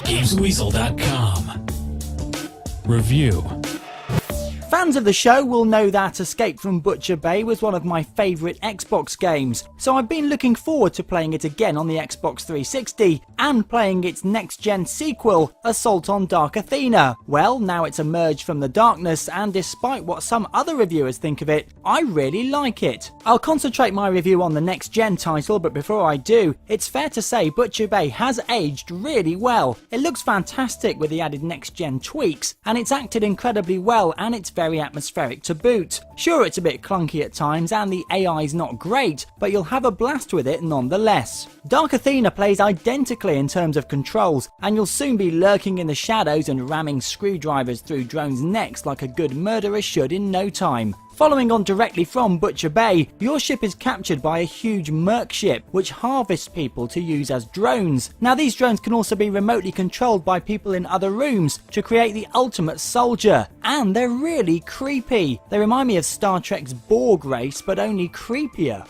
gamesweasel.com. Review. Fans of the show will know that Escape from Butcher Bay was one of my favourite Xbox games, so I've been looking forward to playing it again on the Xbox 360 and playing its next-gen sequel, Assault on Dark Athena. Well, now it's emerged from the darkness, and despite what some other reviewers think of it, I really like it. I'll concentrate my review on the next-gen title, but before I do, it's fair to say Butcher Bay has aged really well. It looks fantastic with the added next-gen tweaks, and it's acted incredibly well, and it's very atmospheric to boot. Sure, it's a bit clunky at times and the AI's not great, but you'll have a blast with it nonetheless. Dark Athena plays identically in terms of controls, and you'll soon be lurking in the shadows and ramming screwdrivers through drones' necks like a good murderer should in no time. Following on directly from Butcher Bay, your ship is captured by a huge merc ship which harvests people to use as drones. Now these drones can also be remotely controlled by people in other rooms to create the ultimate soldier, and they're really creepy. They remind me of Star Trek's Borg race, but only creepier.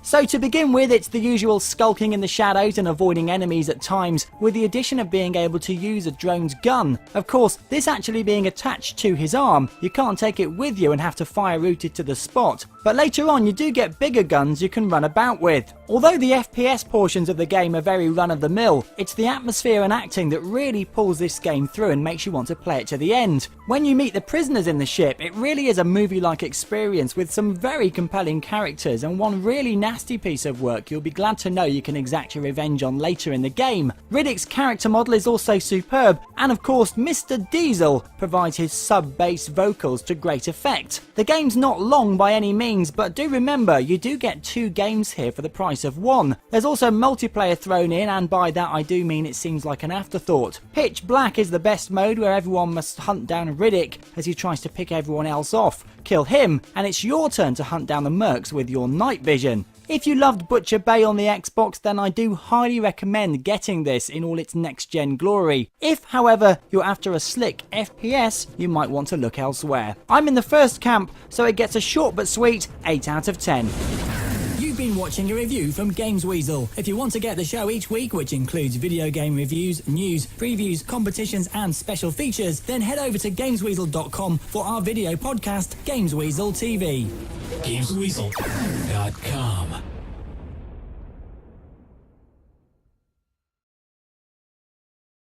So to begin with, it's the usual skulking in the shadows and avoiding enemies at times, with the addition of being able to use a drone's gun. Of course, this actually being attached to his arm, you can't take it with you and have to fire routed to the spot, but later on you do get bigger guns you can run about with. Although the FPS portions of the game are very run-of-the-mill, it's the atmosphere and acting that really pulls this game through and makes you want to play it to the end. When you meet the prisoners in the ship, it really is a movie-like experience with some very compelling characters and one really nasty piece of work you'll be glad to know you can exact your revenge on later in the game. Riddick's character model is also superb, and of course Mr. Diesel provides his sub-bass vocals to great effect. The game's not long by any means, but do remember you do get 2 games here for the price of 1. There's also multiplayer thrown in, and by that I do mean it seems like an afterthought. Pitch Black is the best mode, where everyone must hunt down Riddick as he tries to pick everyone else off, kill him, and it's your turn to hunt down the mercs with your night vision. If you loved Butcher Bay on the Xbox, then I do highly recommend getting this in all its next-gen glory. If, however, you're after a slick FPS, you might want to look elsewhere. I'm in the first camp, so it gets a short but sweet 8 out of 10. You've been watching a review from gamesweasel. If you want to get the show each week, which includes video game reviews, news, previews, competitions and special features, then head over to gamesweasel.com for our video podcast, gamesweasel TV. gamesweasel.com.